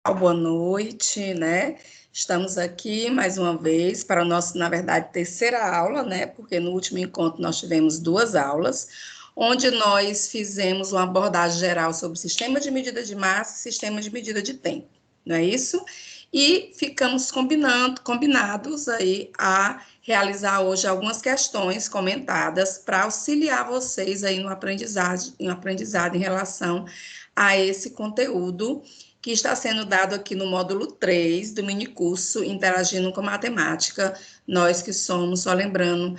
Boa noite, né? Estamos aqui mais uma vez para o nosso, na verdade, terceira aula, né? Porque no último encontro nós tivemos 2 aulas, onde nós fizemos uma abordagem geral sobre sistema de medida de massa e sistema de medida de tempo, não é isso? E ficamos combinados aí a realizar hoje algumas questões comentadas para auxiliar vocês aí no aprendizado em relação a esse conteúdo que está sendo dado aqui no módulo 3 do minicurso Interagindo com Matemática, nós que somos, só lembrando,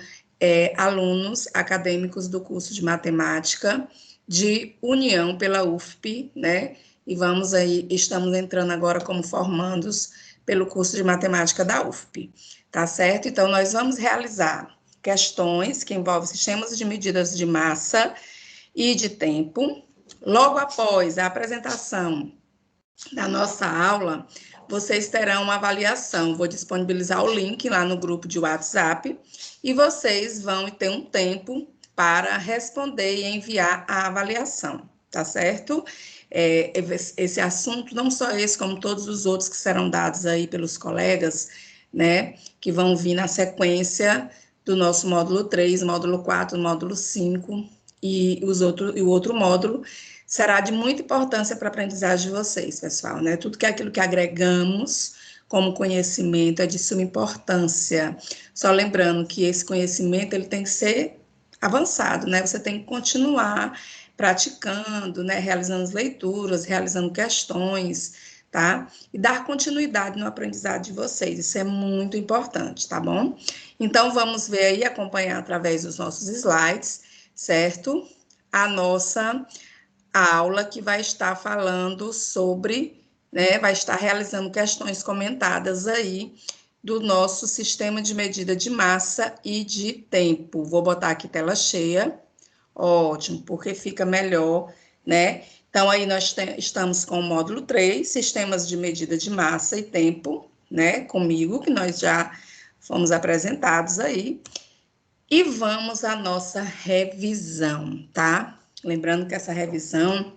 alunos acadêmicos do curso de Matemática de União pela UFP, né? E vamos aí, estamos entrando agora como formandos pelo curso de Matemática da UFP, tá certo? Então, nós vamos realizar questões que envolvem sistemas de medidas de massa e de tempo. Logo após a apresentação da nossa aula, vocês terão uma avaliação. Vou disponibilizar o link lá no grupo de WhatsApp e vocês vão ter um tempo para responder e enviar a avaliação, tá certo? Esse assunto, não só esse, como todos os outros que serão dados aí pelos colegas, né, que vão vir na sequência do nosso módulo 3, módulo 4, módulo 5 e o outro módulo, será de muita importância para a aprendizagem de vocês, pessoal, né? Tudo que é aquilo que agregamos como conhecimento é de suma importância. Só lembrando que esse conhecimento ele tem que ser avançado, né? Você tem que continuar praticando, né? Realizando leituras, realizando questões, tá? E dar continuidade no aprendizado de vocês. Isso é muito importante, tá bom? Então, vamos ver aí, acompanhar através dos nossos slides, certo? A nossa aula que vai estar falando sobre, né, vai estar realizando questões comentadas aí do nosso sistema de medida de massa e de tempo. Vou botar aqui tela cheia, ótimo, porque fica melhor, né? Então, aí nós estamos com o módulo 3, sistemas de medida de massa e tempo, né, comigo, que nós já fomos apresentados aí. E vamos à nossa revisão, tá? Lembrando que essa revisão,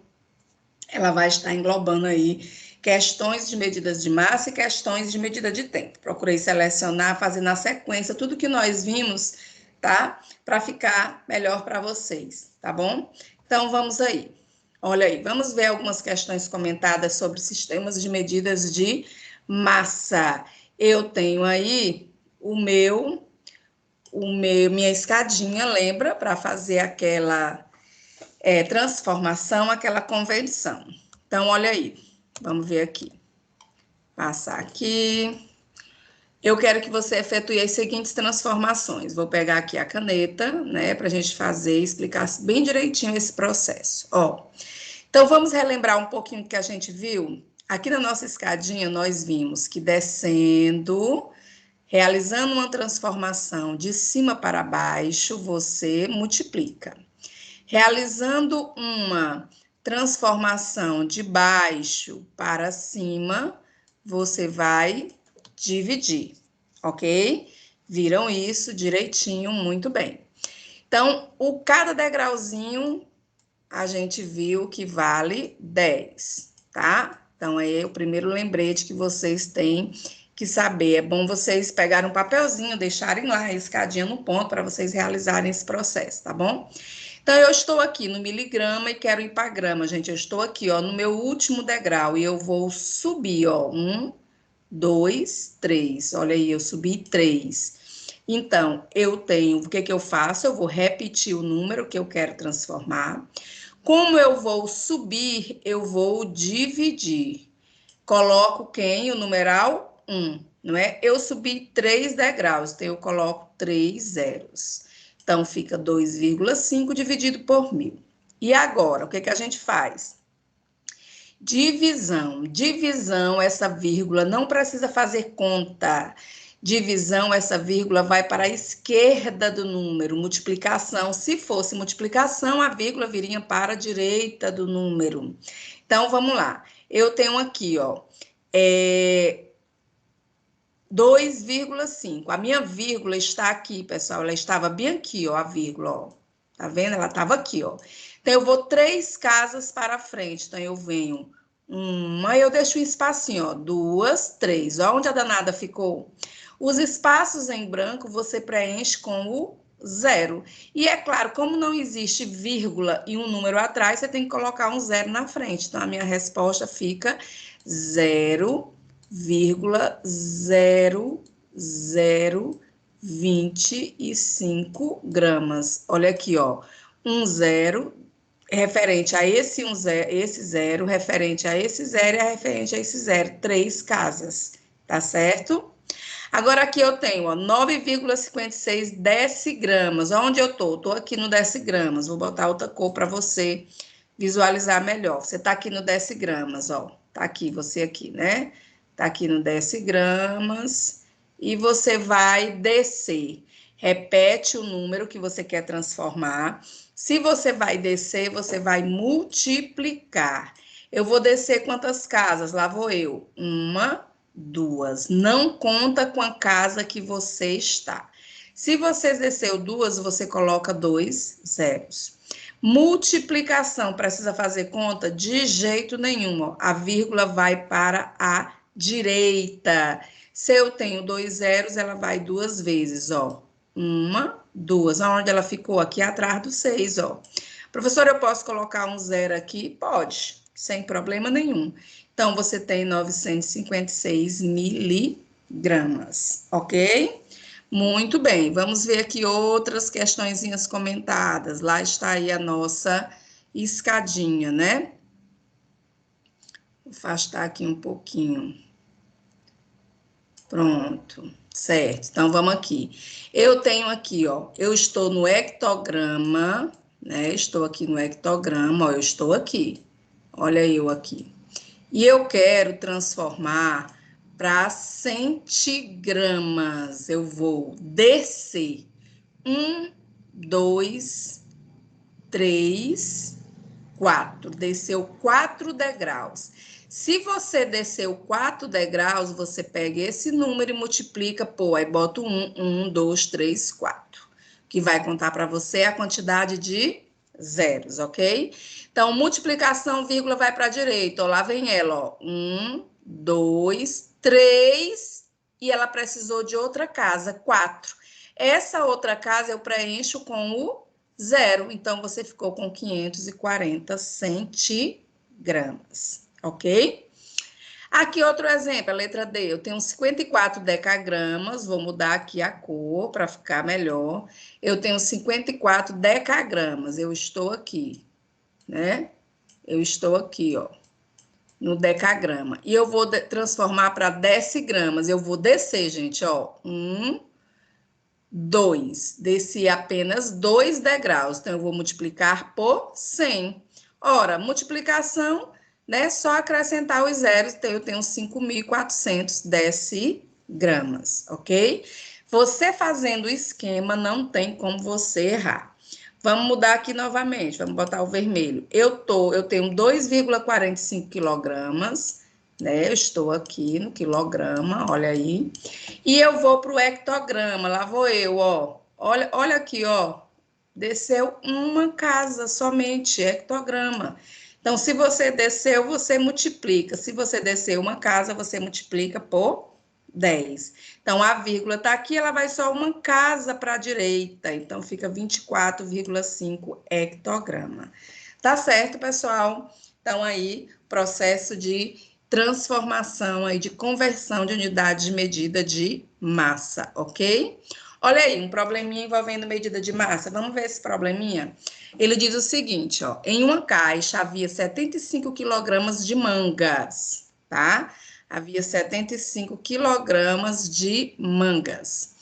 ela vai estar englobando aí questões de medidas de massa e questões de medida de tempo. Procurei selecionar, fazer na sequência tudo que nós vimos, tá? Para ficar melhor para vocês, tá bom? Então, vamos aí. Olha aí, vamos ver algumas questões comentadas sobre sistemas de medidas de massa. Eu tenho aí minha escadinha, lembra? Para fazer aquela transformação, aquela conversão. Então, olha aí, vamos ver aqui. Passar aqui. Eu quero que você efetue as seguintes transformações. Vou pegar aqui a caneta, né, para a gente fazer e explicar bem direitinho esse processo. Ó, então, vamos relembrar um pouquinho do que a gente viu? Aqui na nossa escadinha, nós vimos que descendo, realizando uma transformação de cima para baixo, você multiplica. Realizando uma transformação de baixo para cima, você vai dividir, ok? Viram isso direitinho, muito bem. Então, cada degrauzinho a gente viu que vale 10, tá? Então, aí é o primeiro lembrete que vocês têm que saber. É bom vocês pegarem um papelzinho, deixarem lá a escadinha no ponto para vocês realizarem esse processo, tá bom? Então, eu estou aqui no miligrama e quero ir para grama, gente. Eu estou aqui, ó, no meu último degrau e eu vou subir, ó, 1, 2, 3. Olha aí, eu subi 3. Então, eu tenho, o que que eu faço? Eu vou repetir o número que eu quero transformar. Como eu vou subir, eu vou dividir. Coloco quem? O numeral 1, não é? Eu subi 3 degraus, então eu coloco 3 zeros. Então, fica 2,5 dividido por 1.000. E agora, o que que a gente faz? Divisão. Divisão, essa vírgula não precisa fazer conta. Divisão, essa vírgula vai para a esquerda do número. Multiplicação, se fosse multiplicação, a vírgula viria para a direita do número. Então, vamos lá. Eu tenho aqui, ó, 2,5. A minha vírgula está aqui, pessoal. Ela estava bem aqui, ó, a vírgula, ó. Tá vendo? Ela estava aqui, ó. Então, eu vou 3 casas para frente. Então, eu venho uma, eu deixo um espacinho, ó, 2, 3. Ó, onde a danada ficou? Os espaços em branco você preenche com o 0. E é claro, como não existe vírgula e um número atrás, você tem que colocar um 0 na frente. Então, a minha resposta fica 0,0025 gramas. Olha aqui, ó, um 0 referente a esse um zero, esse zero, referente a esse zero e a referente a esse zero, 3 casas, tá certo? Agora aqui eu tenho, ó, 9,56 decigramas. Onde eu tô? Tô aqui no decigramas. Vou botar outra cor para você visualizar melhor. Você tá aqui no decigramas, ó. Tá aqui, você aqui, né? Tá aqui no decigramas e você vai descer. Repete o número que você quer transformar. Se você vai descer, você vai multiplicar. Eu vou descer quantas casas? Lá vou eu. Uma, 2. Não conta com a casa que você está. Se você desceu 2, você coloca 2 zeros. Multiplicação, precisa fazer conta? De jeito nenhum. Ó. A vírgula vai para a direita. Se eu tenho 2 zeros, ela vai 2 vezes, ó. 1, 2. Aonde ela ficou? Aqui atrás do 6, ó. Professor, eu posso colocar um 0 aqui? Pode, sem problema nenhum. Então, você tem 956 miligramas, ok? Muito bem, vamos ver aqui outras questõezinhas comentadas. Lá está aí a nossa escadinha, né? Vou afastar aqui um pouquinho. Pronto, certo. Então, vamos aqui. Eu tenho aqui, ó, eu estou no hectograma, né? Estou aqui no hectograma, ó, eu estou aqui. Olha eu aqui. E eu quero transformar para centigramas. Eu vou descer 1, 2, 3, 4. Desceu 4 degraus. Se você desceu 4 degraus, você pega esse número e multiplica por, aí bota 1, 2, 3, 4. Que vai contar para você a quantidade de zeros, ok? Então, multiplicação, vírgula, vai para a direita. Ó, lá vem ela, ó. 1, 2, 3. E ela precisou de outra casa, 4. Essa outra casa eu preencho com o 0. Então, você ficou com 540 centigramas, ok? Aqui outro exemplo, a letra D. Eu tenho 54 decagramas, vou mudar aqui a cor para ficar melhor. Eu tenho 54 decagramas, eu estou aqui, né? Eu estou aqui, ó, no decagrama. E eu vou transformar para decigramas. Eu vou descer, gente, ó. 1, 2. Desci apenas 2 degraus. Então, eu vou multiplicar por 100. Ora, multiplicação, né? Só acrescentar os zeros. Então, eu tenho 5.400 decigramas, ok? Você fazendo o esquema, não tem como você errar. Vamos mudar aqui novamente, vamos botar o vermelho. Eu tenho 2,45 quilogramas, né? Eu estou aqui no quilograma, olha aí. E eu vou para o hectograma, lá vou eu, ó. Olha aqui, ó. Desceu uma casa somente, hectograma. Então, se você desceu, você multiplica. Se você desceu uma casa, você multiplica por 10. Então, a vírgula está aqui, ela vai só uma casa para a direita. Então, fica 24,5 hectograma. Tá certo, pessoal? Então, aí, processo de transformação aí, de conversão de unidade de medida de massa, ok? Olha aí, um probleminha envolvendo medida de massa. Vamos ver esse probleminha? Ele diz o seguinte, ó. Em uma caixa havia 75 quilogramas de mangas, tá? Havia 75 quilogramas de mangas.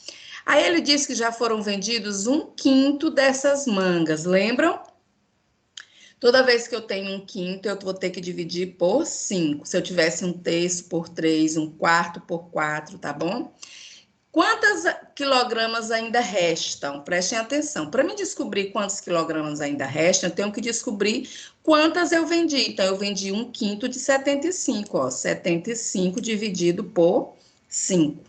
Aí ele diz que já foram vendidos 1/5 dessas mangas, lembram? Toda vez que eu tenho 1/5, eu vou ter que dividir por 5. Se eu tivesse 1/3 por 3, 1/4 por 4, tá bom? Quantos quilogramas ainda restam? Prestem atenção. Para mim descobrir quantos quilogramas ainda restam, eu tenho que descobrir quantas eu vendi. Então, eu vendi 1/5 de 75, ó. 75 dividido por 5.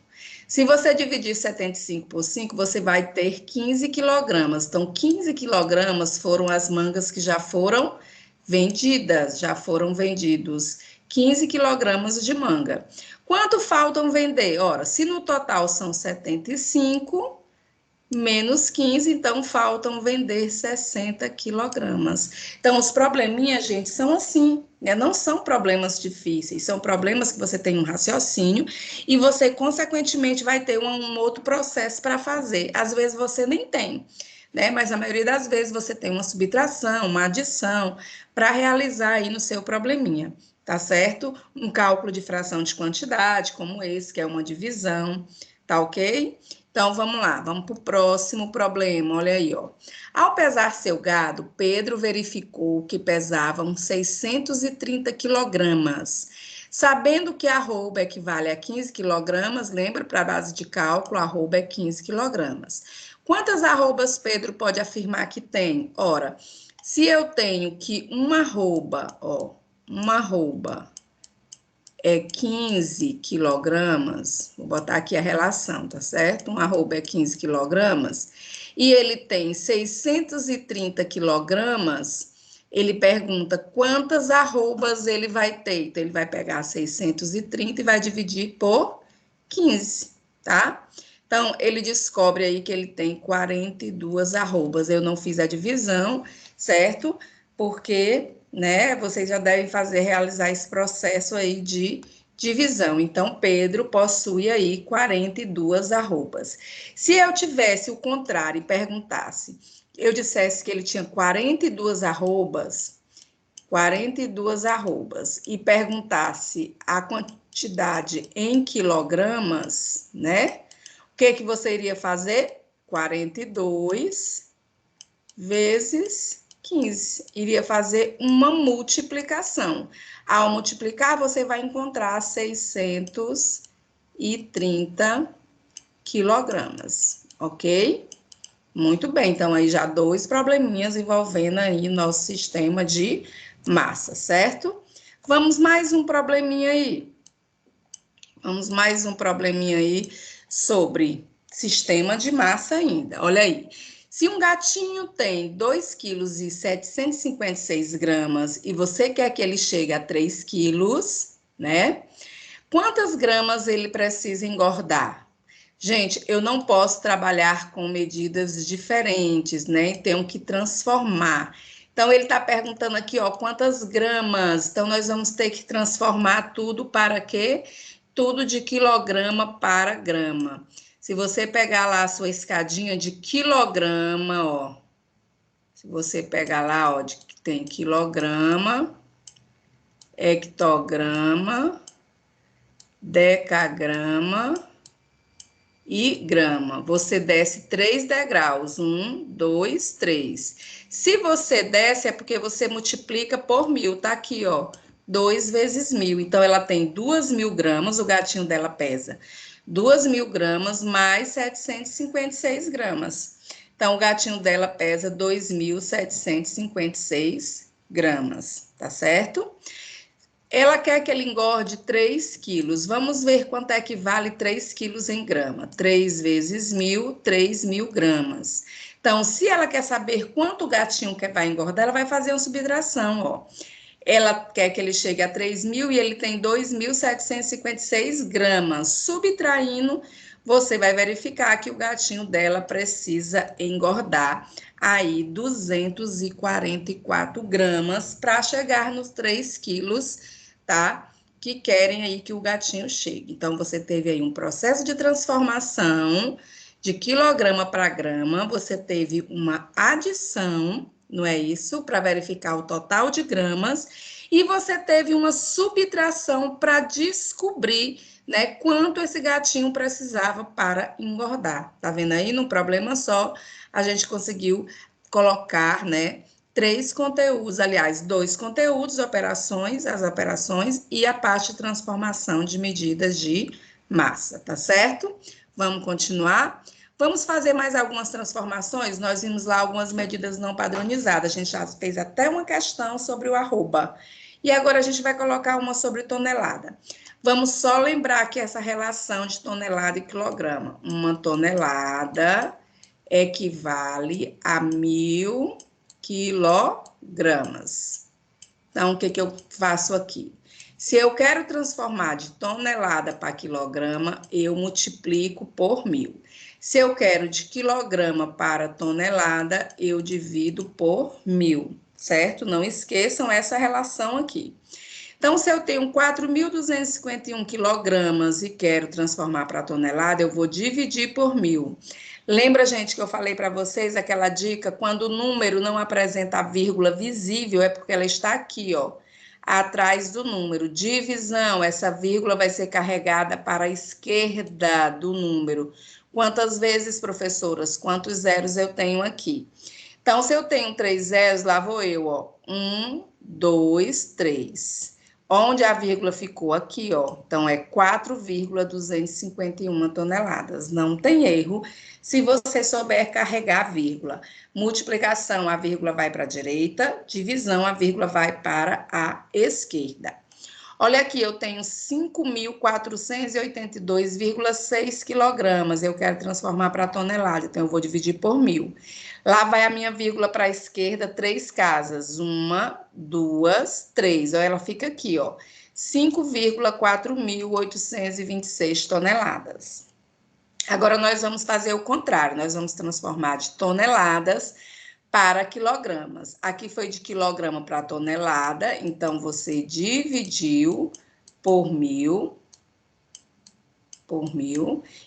Se você dividir 75 por 5, você vai ter 15 quilogramas. Então, 15 quilogramas foram as mangas que já foram vendidas, já foram vendidos 15 quilogramas de manga. Quanto faltam vender? Ora, se no total são 75, menos 15, então faltam vender 60 quilogramas. Então, os probleminhas, gente, são assim, né? Não são problemas difíceis, são problemas que você tem um raciocínio e você, consequentemente, vai ter um outro processo para fazer. Às vezes você nem tem, né? Mas a maioria das vezes você tem uma subtração, uma adição para realizar aí no seu probleminha, tá certo? Um cálculo de fração de quantidade, como esse, que é uma divisão, tá ok? Então, vamos lá, vamos para o próximo problema, olha aí, ó. Ao pesar seu gado, Pedro verificou que pesavam 630 quilogramas. Sabendo que arroba equivale a 15 quilogramas, lembra, para a base de cálculo, arroba é 15 quilogramas. Quantas arrobas Pedro pode afirmar que tem? Ora, se eu tenho que uma arroba, ó, uma arroba é 15 quilogramas, vou botar aqui a relação, tá certo? Um arroba é 15 quilogramas, e ele tem 630 quilogramas, ele pergunta quantas arrobas ele vai ter. Então, ele vai pegar 630 e vai dividir por 15, tá? Então, ele descobre aí que ele tem 42 arrobas. Eu não fiz a divisão, certo? Porque, né, vocês já devem realizar esse processo aí de divisão. Então, Pedro possui aí 42 arrobas. Se eu tivesse o contrário e perguntasse, eu dissesse que ele tinha 42 arrobas, e perguntasse a quantidade em quilogramas, né? O que você iria fazer? 42 vezes 15. Iria fazer uma multiplicação. Ao multiplicar, você vai encontrar 630 quilogramas, ok? Muito bem, então aí já 2 probleminhas envolvendo aí nosso sistema de massa, certo? Vamos mais um probleminha aí. Vamos mais um probleminha aí sobre sistema de massa ainda. Olha aí. Se um gatinho tem 2,756 kg e você quer que ele chegue a 3 quilos, né? Quantas gramas ele precisa engordar? Gente, eu não posso trabalhar com medidas diferentes, né? Tenho que transformar. Então, ele está perguntando aqui, ó, quantas gramas? Então, nós vamos ter que transformar tudo para quê? Tudo de quilograma para grama. Se você pegar lá a sua escadinha de quilograma, ó. Se você pegar lá, ó, que tem quilograma, hectograma, decagrama e grama. Você desce 3 degraus. 1, 2, 3. Se você desce, é porque você multiplica por 1000. Tá aqui, ó. 2 vezes 1000. Então, ela tem 2.000 gramas. O gatinho dela pesa 2.000 gramas mais 756 gramas. Então, o gatinho dela pesa 2.756 gramas. Tá certo? Ela quer que ele engorde 3 quilos. Vamos ver quanto é que vale 3 quilos em grama. 3 vezes 1000, 3.000 gramas. Então, se ela quer saber quanto o gatinho vai engordar, ela vai fazer uma subtração, ó. Ela quer que ele chegue a 3.000 e ele tem 2.756 gramas. Subtraindo, você vai verificar que o gatinho dela precisa engordar aí 244 gramas para chegar nos 3 quilos, tá? Que querem aí que o gatinho chegue. Então, você teve aí um processo de transformação de quilograma para grama, você teve uma adição, não é isso? Para verificar o total de gramas, e você teve uma subtração para descobrir, né, quanto esse gatinho precisava para engordar. Tá vendo aí? Num problema só, a gente conseguiu colocar, né, 3 conteúdos, aliás, 2 conteúdos, as operações e a parte de transformação de medidas de massa, tá certo? Vamos continuar? Vamos fazer mais algumas transformações? Nós vimos lá algumas medidas não padronizadas, a gente já fez até uma questão sobre o arroba. E agora a gente vai colocar uma sobre tonelada. Vamos só lembrar que essa relação de tonelada e quilograma. Uma tonelada equivale a 1000 quilogramas. Então, o que que eu faço aqui? Se eu quero transformar de tonelada para quilograma, eu multiplico por 1.000. Se eu quero de quilograma para tonelada, eu divido por 1.000, certo? Não esqueçam essa relação aqui. Então, se eu tenho 4.251 quilogramas e quero transformar para tonelada, eu vou dividir por 1.000. Lembra, gente, que eu falei para vocês aquela dica? Quando o número não apresenta a vírgula visível, é porque ela está aqui, ó, atrás do número. Divisão, essa vírgula vai ser carregada para a esquerda do número. Quantas vezes, professoras? Quantos zeros eu tenho aqui? Então, se eu tenho 3 zeros, lá vou eu, ó. 1, 2, 3. Onde a vírgula ficou? Aqui, ó. Então, é 4,251 toneladas. Não tem erro se você souber carregar a vírgula. Multiplicação, a vírgula vai para a direita. Divisão, a vírgula vai para a esquerda. Olha aqui, eu tenho 5.482,6 quilogramas. Eu quero transformar para tonelada, então eu vou dividir por 1.000. Lá vai a minha vírgula para a esquerda, 3 casas. 1, 2, 3. Ó, ela fica aqui, ó. 5,4.826 toneladas. Agora, nós vamos fazer o contrário. Nós vamos transformar de toneladas para quilogramas. Aqui foi de quilograma para tonelada, então você dividiu por 1.000,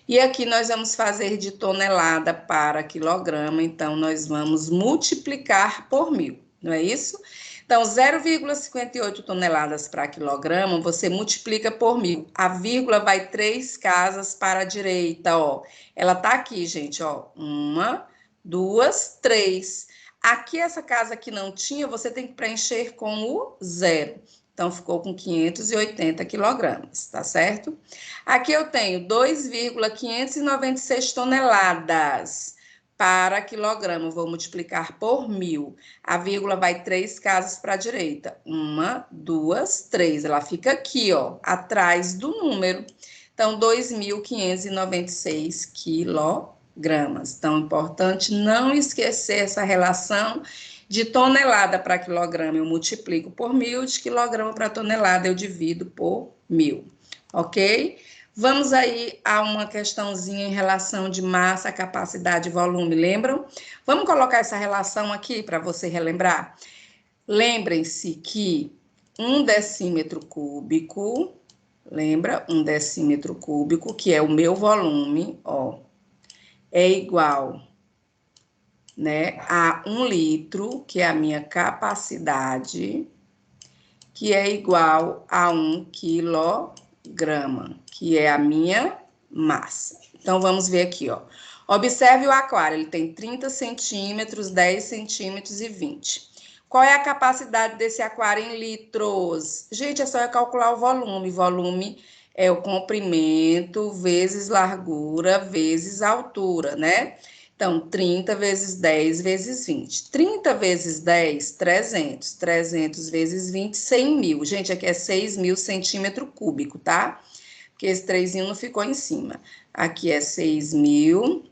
e aqui nós vamos fazer de tonelada para quilograma, então nós vamos multiplicar por 1.000, não é isso? Então, 0,58 toneladas para quilograma, você multiplica por 1.000. A vírgula vai 3 casas para a direita, ó. Ela tá aqui, gente, ó. 1, 2, 3. Aqui, essa casa que não tinha, você tem que preencher com o 0. Então, ficou com 580 quilogramas, tá certo? Aqui eu tenho 2,596 toneladas para quilograma. Vou multiplicar por 1.000. A vírgula vai 3 casas para a direita. 1, 2, 3. Ela fica aqui, ó, atrás do número. Então, 2.596 quilogramas. Então, é importante não esquecer essa relação de tonelada para quilograma. Eu multiplico por 1.000, de quilograma para tonelada eu divido por 1.000, ok? Vamos aí a uma questãozinha em relação de massa, capacidade e volume, lembram? Vamos colocar essa relação aqui para você relembrar? Lembrem-se que 1 decímetro cúbico, lembra? 1 decímetro cúbico, que é o meu volume, ó, é igual, né, a 1 litro, que é a minha capacidade, que é igual a 1 quilograma, que é a minha massa. Então, vamos ver aqui, ó. Observe o aquário, ele tem 30 centímetros, 10 centímetros e 20. Qual é a capacidade desse aquário em litros? Gente, é só eu calcular o volume. Volume é o comprimento vezes largura vezes altura, né? Então, 30 vezes 10 vezes 20. 30 vezes 10, 300. 300 vezes 20, 100.000. Gente, aqui é 6.000 centímetro cúbico, tá? Porque esse 3 não ficou em cima. Aqui é 6.000.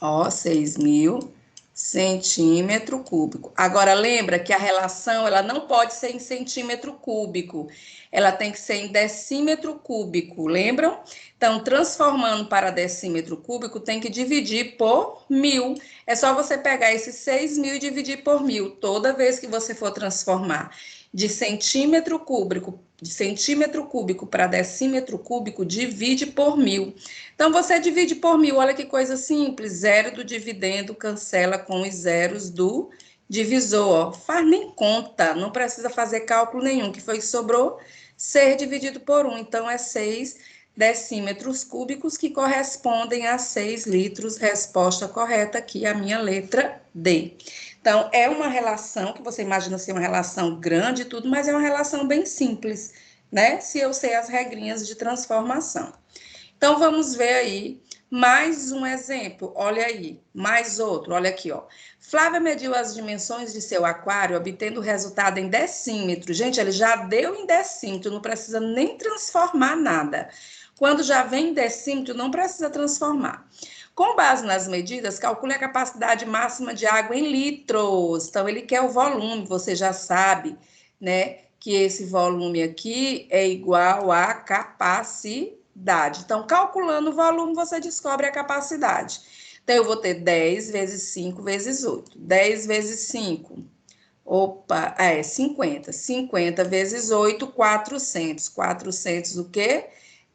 Ó, 6.000 centímetro cúbico. Agora, lembra que a relação, ela não pode ser em centímetro cúbico. Ela tem que ser em decímetro cúbico, lembram? Então, transformando para decímetro cúbico, tem que dividir por 1.000. É só você pegar esses 6.000 e dividir por 1.000. Toda vez que você for transformar de centímetro cúbico para decímetro cúbico, divide por 1.000. Então, você divide por 1.000, olha que coisa simples, 0 do dividendo cancela com os zeros do divisor, ó. Faz nem conta, não precisa fazer cálculo nenhum, que foi que sobrou, ser dividido por 1, então é 6 decímetros cúbicos, que correspondem a 6 litros, resposta correta aqui, a minha letra D. Então, é uma relação, que você imagina ser uma relação grande e tudo, mas é uma relação bem simples, né? Se eu sei as regrinhas de transformação. Então, vamos ver aí mais um exemplo. Olha aí, mais outro. Olha aqui, ó. Flávia mediu as dimensões de seu aquário, obtendo o resultado em decímetros. Gente, ele já deu em decímetro, não precisa nem transformar nada. Quando já vem em decímetro, não precisa transformar. Com base nas medidas, calcule a capacidade máxima de água em litros. Então, ele quer o volume, você já sabe, né? Que esse volume aqui é igual à capacidade. Então, calculando o volume, você descobre a capacidade. Então, eu vou ter 10 vezes 5 vezes 8. 10 vezes 5. Opa, 50. 50 vezes 8, 400. 400 o quê?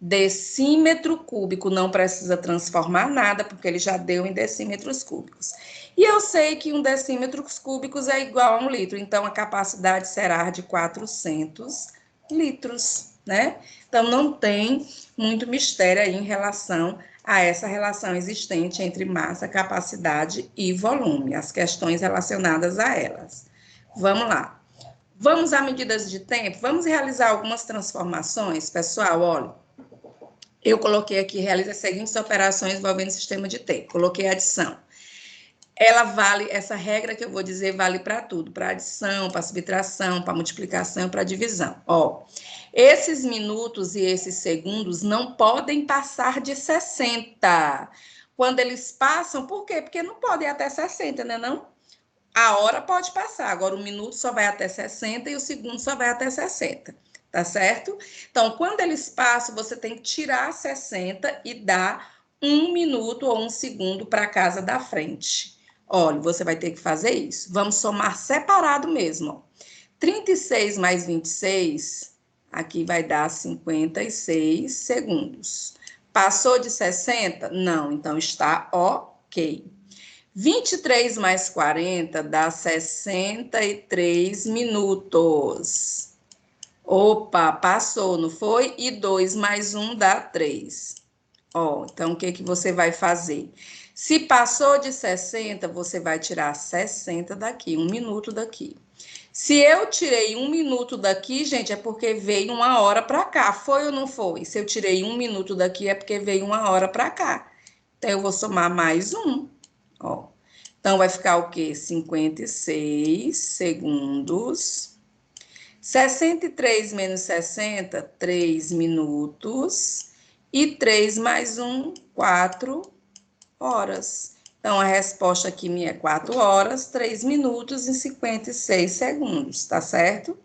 Decímetro cúbico. Não precisa transformar nada, porque ele já deu em decímetros cúbicos. E eu sei que um decímetro cúbicos é igual a 1 litro. Então, a capacidade será de 400 litros, né? Então, não tem muito mistério aí em relação a essa relação existente entre massa, capacidade e volume. As questões relacionadas a elas. Vamos lá. Vamos a medidas de tempo? Vamos realizar algumas transformações, pessoal? Olha, eu coloquei aqui, realiza as seguintes operações envolvendo sistema de tempo. Coloquei adição. Ela vale, essa regra que eu vou dizer vale para tudo, para adição, para subtração, para multiplicação, para divisão. Ó, esses minutos e esses segundos não podem passar de 60. Quando eles passam, por quê? Porque não podem ir até 60, né, não? A hora pode passar, agora o minuto só vai até 60 e o segundo só vai até 60, tá certo? Então, quando eles passam, você tem que tirar 60 e dar 1 minuto ou 1 segundo para a casa da frente. Olha, você vai ter que fazer isso. Vamos somar separado mesmo. 36 mais 26, aqui vai dar 56 segundos. Passou de 60? Não, então está ok. 23 mais 40 dá 63 minutos. Opa, passou, não foi? E 2 mais 1 dá 3. Ó, então, o que que você vai fazer? Se passou de 60, você vai tirar 60 daqui, 1 minuto daqui. Se eu tirei 1 minuto daqui, gente, é porque veio 1 hora para cá. Foi ou não foi? Se eu tirei 1 minuto daqui, é porque veio 1 hora para cá. Então, eu vou somar mais 1. Ó. Então, vai ficar o quê? 56 segundos. 63 menos 60, 3 minutos. E 3 mais 1, 4 horas. Então, a resposta aqui minha é 4 horas, 3 minutos e 56 segundos, tá certo?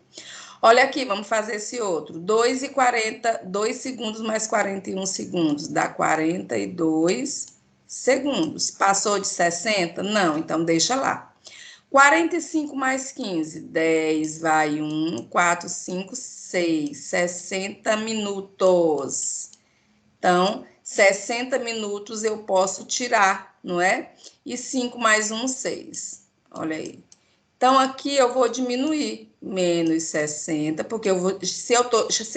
Olha aqui, vamos fazer esse outro. 2 e 40, 2 segundos mais 41 segundos, dá 42 segundos. Passou de 60? Não, então deixa lá. 45 mais 15, 10, vai 1, 4, 5, 6, 60 minutos. Então, 60 minutos eu posso tirar, não é? E 5 mais 1, 6. Olha aí. Então, aqui eu vou diminuir menos 60, porque eu vou, se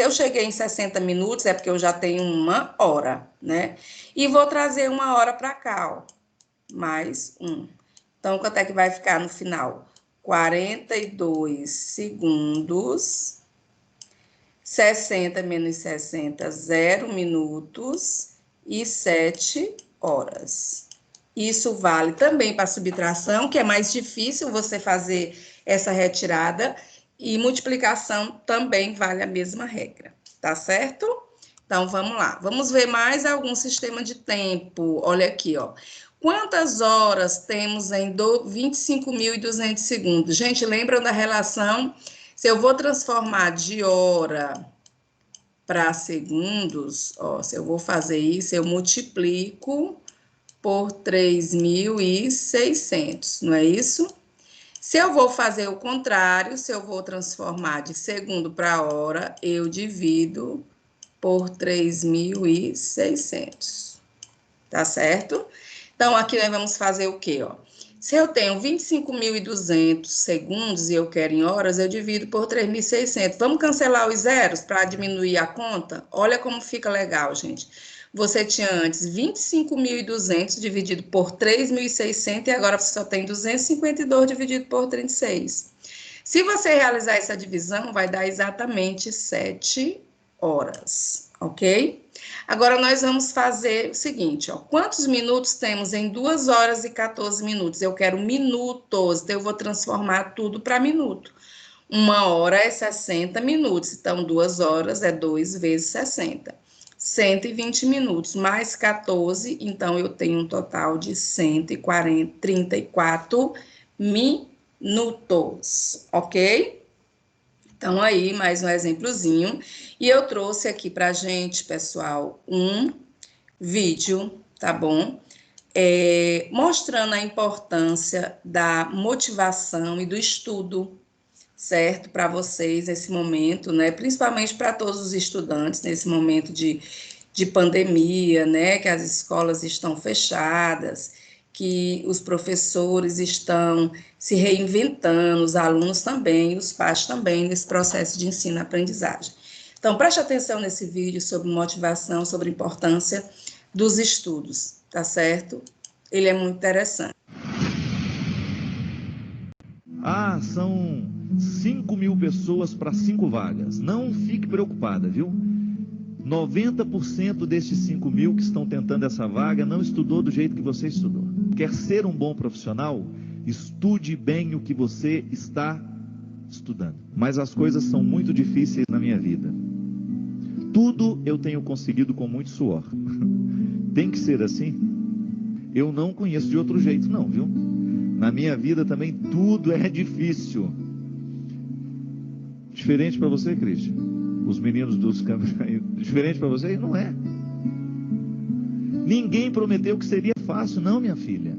eu cheguei em 60 minutos, é porque eu já tenho 1 hora, né? E vou trazer 1 hora para cá, ó. Mais 1. Então, quanto é que vai ficar no final? 42 segundos. 60 menos 60, 0 minutos e 7 horas. Isso vale também para subtração, que é mais difícil você fazer essa retirada, e multiplicação também vale a mesma regra, tá certo? Então, vamos lá. Vamos ver mais algum sistema de tempo. Olha aqui, ó. Quantas horas temos em 25.200 segundos? Gente, lembram da relação? Se eu vou transformar de hora para segundos, ó, se eu vou fazer isso, eu multiplico por 3.600, não é isso? Se eu vou fazer o contrário, se eu vou transformar de segundo para hora, eu divido por 3.600, tá certo? Então, aqui nós vamos fazer o quê, ó? Se eu tenho 25.200 segundos e eu quero em horas, eu divido por 3.600. Vamos cancelar os zeros para diminuir a conta? Olha como fica legal, gente. Você tinha antes 25.200 dividido por 3.600 e agora você só tem 252 dividido por 36. Se você realizar essa divisão, vai dar exatamente 7 horas, ok? Agora, nós vamos fazer o seguinte, ó. Quantos minutos temos em 2 horas e 14 minutos? Eu quero minutos, então eu vou transformar tudo para minuto. 1 hora é 60 minutos, então 2 horas é 2 vezes 60. 120 minutos, mais 14, então eu tenho um total de 134 minutos, ok? Então, aí, mais um exemplozinho. E eu trouxe aqui pra gente, pessoal, um vídeo, tá bom? Mostrando a importância da motivação e do estudo, certo? Para vocês nesse momento, né? Principalmente para todos os estudantes nesse momento de pandemia, né? Que as escolas estão fechadas, que os professores estão se reinventando, os alunos também, os pais também, nesse processo de ensino-aprendizagem. Então, preste atenção nesse vídeo sobre motivação, sobre a importância dos estudos, tá certo? Ele é muito interessante. Ah, são 5.000 pessoas para 5 vagas. Não fique preocupada, viu? 90% destes 5.000 que estão tentando essa vaga não estudou do jeito que você estudou. Quer ser um bom profissional? Estude bem o que você está estudando. Mas as coisas são muito difíceis na minha vida. Tudo eu tenho conseguido com muito suor. Tem que ser assim? Eu não conheço de outro jeito não, viu? Na minha vida também tudo é difícil. Diferente para você, Cristian? Os meninos dos campos, diferente para você? Não é. Ninguém prometeu que seria fácil, não, minha filha.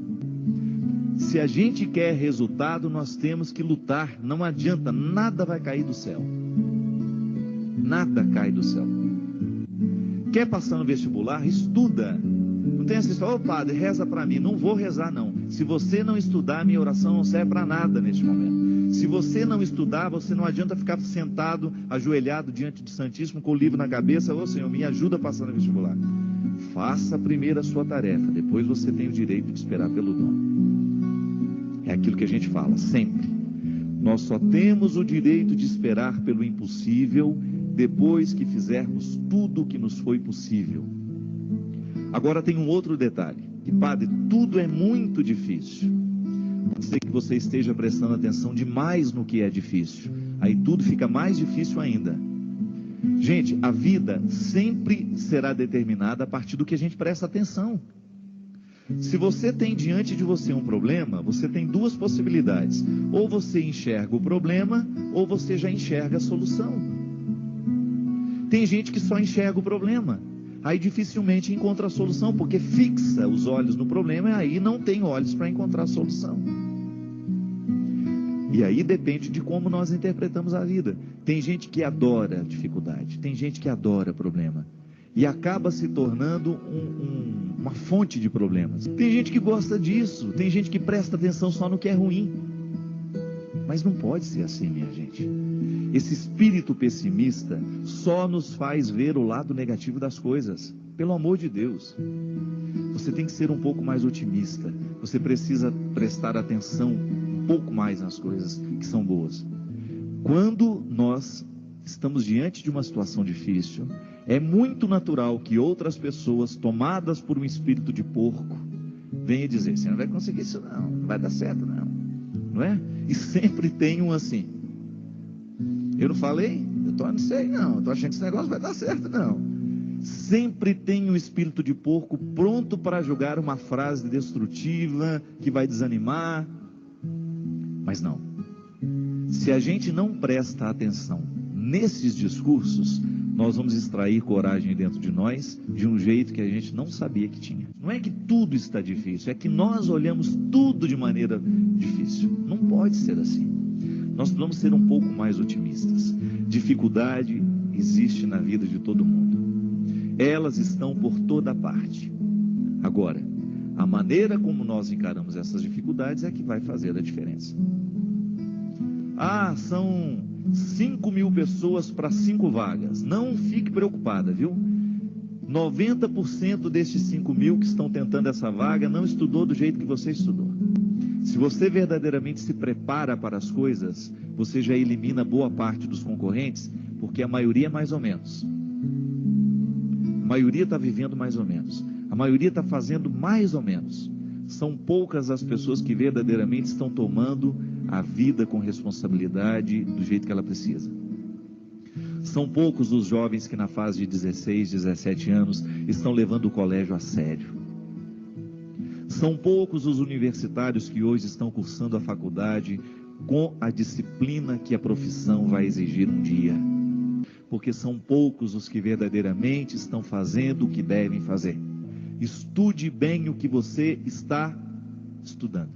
Se a gente quer resultado, nós temos que lutar. Não adianta, nada vai cair do céu. Nada cai do céu. Quer passar no vestibular? Estuda. Não tem essa história, ô padre, reza para mim. Não vou rezar, não. Se você não estudar, minha oração não serve para nada neste momento. Se você não estudar, você não adianta ficar sentado, ajoelhado diante do Santíssimo, com o livro na cabeça. Ô Senhor, me ajuda a passar no vestibular. Faça primeiro a sua tarefa, depois você tem o direito de esperar pelo dom. É aquilo que a gente fala, sempre. Nós só temos o direito de esperar pelo impossível depois que fizermos tudo o que nos foi possível. Agora tem um outro detalhe, que padre, tudo é muito difícil. Pode ser que você esteja prestando atenção demais no que é difícil, aí tudo fica mais difícil ainda. Gente, a vida sempre será determinada a partir do que a gente presta atenção. Se você tem diante de você um problema, você tem duas possibilidades. Ou você enxerga o problema, ou você já enxerga a solução. Tem gente que só enxerga o problema, aí dificilmente encontra a solução, porque fixa os olhos no problema e aí não tem olhos para encontrar a solução. E aí depende de como nós interpretamos a vida. Tem gente que adora dificuldade, tem gente que adora problema, e acaba se tornando uma fonte de problemas. Tem gente que gosta disso, tem gente que presta atenção só no que é ruim. Mas não pode ser assim, minha gente. Esse espírito pessimista só nos faz ver o lado negativo das coisas. Pelo amor de Deus. Você tem que ser um pouco mais otimista. Você precisa prestar atenção um pouco mais nas coisas que são boas. Quando nós estamos diante de uma situação difícil, é muito natural que outras pessoas, tomadas por um espírito de porco, venham dizer: você não vai conseguir isso não, não vai dar certo não, não é? E sempre tem um assim: eu não falei? Eu não sei não, eu tô achando que esse negócio vai dar certo não. Sempre tem um espírito de porco pronto para jogar uma frase destrutiva, que vai desanimar. Mas não. Se a gente não presta atenção nesses discursos, nós vamos extrair coragem dentro de nós de um jeito que a gente não sabia que tinha. Não é que tudo está difícil, é que nós olhamos tudo de maneira difícil. Não pode ser assim. Nós precisamos ser um pouco mais otimistas. Dificuldade existe na vida de todo mundo. Elas estão por toda parte. Agora, a maneira como nós encaramos essas dificuldades é que vai fazer a diferença. Ah, são 5.000 pessoas para 5 vagas. Não fique preocupada, viu? 90% destes 5.000 que estão tentando essa vaga não estudou do jeito que você estudou. Se você verdadeiramente se prepara para as coisas, você já elimina boa parte dos concorrentes, porque a maioria é mais ou menos. A maioria está vivendo mais ou menos. A maioria está fazendo mais ou menos. São poucas as pessoas que verdadeiramente estão tomando a vida com responsabilidade do jeito que ela precisa. São poucos os jovens que na fase de 16, 17 anos estão levando o colégio a sério. São poucos os universitários que hoje estão cursando a faculdade com a disciplina que a profissão vai exigir um dia. Porque são poucos os que verdadeiramente estão fazendo o que devem fazer. Estude bem o que você está estudando.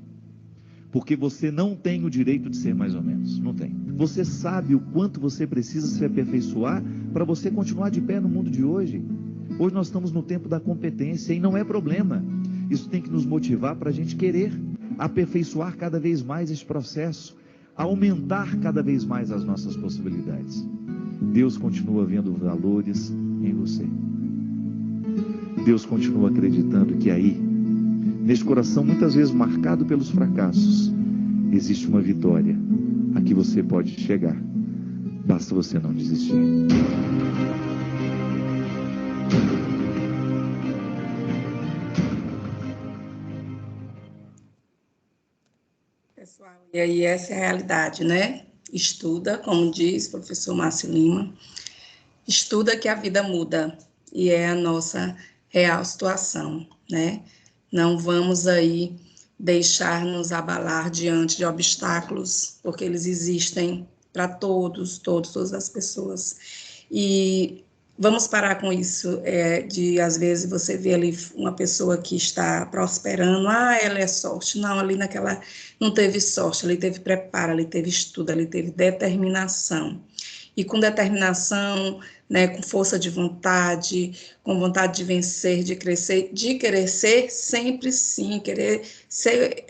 Porque você não tem o direito de ser mais ou menos, não tem. Você sabe o quanto você precisa se aperfeiçoar para você continuar de pé no mundo de hoje. Hoje nós estamos no tempo da competência e não é problema. Isso tem que nos motivar para a gente querer aperfeiçoar cada vez mais esse processo, aumentar cada vez mais as nossas possibilidades. Deus continua vendo valores em você. Deus continua acreditando que aí, neste coração muitas vezes marcado pelos fracassos, existe uma vitória a que você pode chegar. Basta você não desistir. Pessoal, e aí essa é a realidade, né? Estuda, como diz o professor Márcio Lima, estuda que a vida muda, e é a nossa real situação, né? Não vamos aí deixar-nos abalar diante de obstáculos, porque eles existem para todas as pessoas. E vamos parar com isso, de às vezes você vê ali uma pessoa que está prosperando, ela é sorte. Não, ali naquela, não teve sorte, ali teve preparo, ali teve estudo, ali teve determinação. E com determinação, né, com força de vontade, com vontade de vencer, de crescer, de querer ser sempre sim, querer ser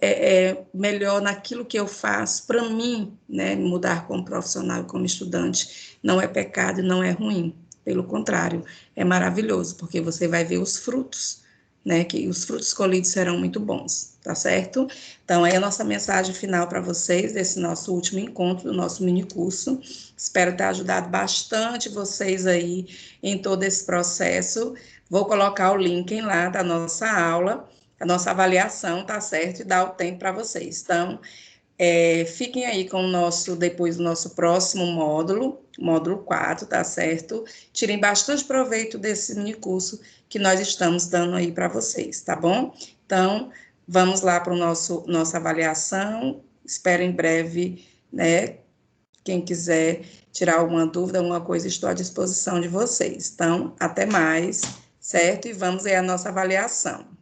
melhor naquilo que eu faço. Para mim, né, mudar como profissional, como estudante, não é pecado, não é ruim. Pelo contrário, é maravilhoso, porque você vai ver os frutos, né, que os frutos colhidos serão muito bons, tá certo? Então, é a nossa mensagem final para vocês, desse nosso último encontro, do nosso mini curso. Espero ter ajudado bastante vocês aí em todo esse processo. Vou colocar o link lá da nossa aula, a nossa avaliação, tá certo? E dar o tempo para vocês. Então, fiquem aí com o nosso, depois do nosso próximo módulo 4, tá certo? Tirem bastante proveito desse mini curso que nós estamos dando aí para vocês, tá bom? Então, vamos lá para nossa avaliação. Espero em breve, né? Quem quiser tirar alguma dúvida, alguma coisa, estou à disposição de vocês. Então, até mais, certo? E vamos aí à nossa avaliação.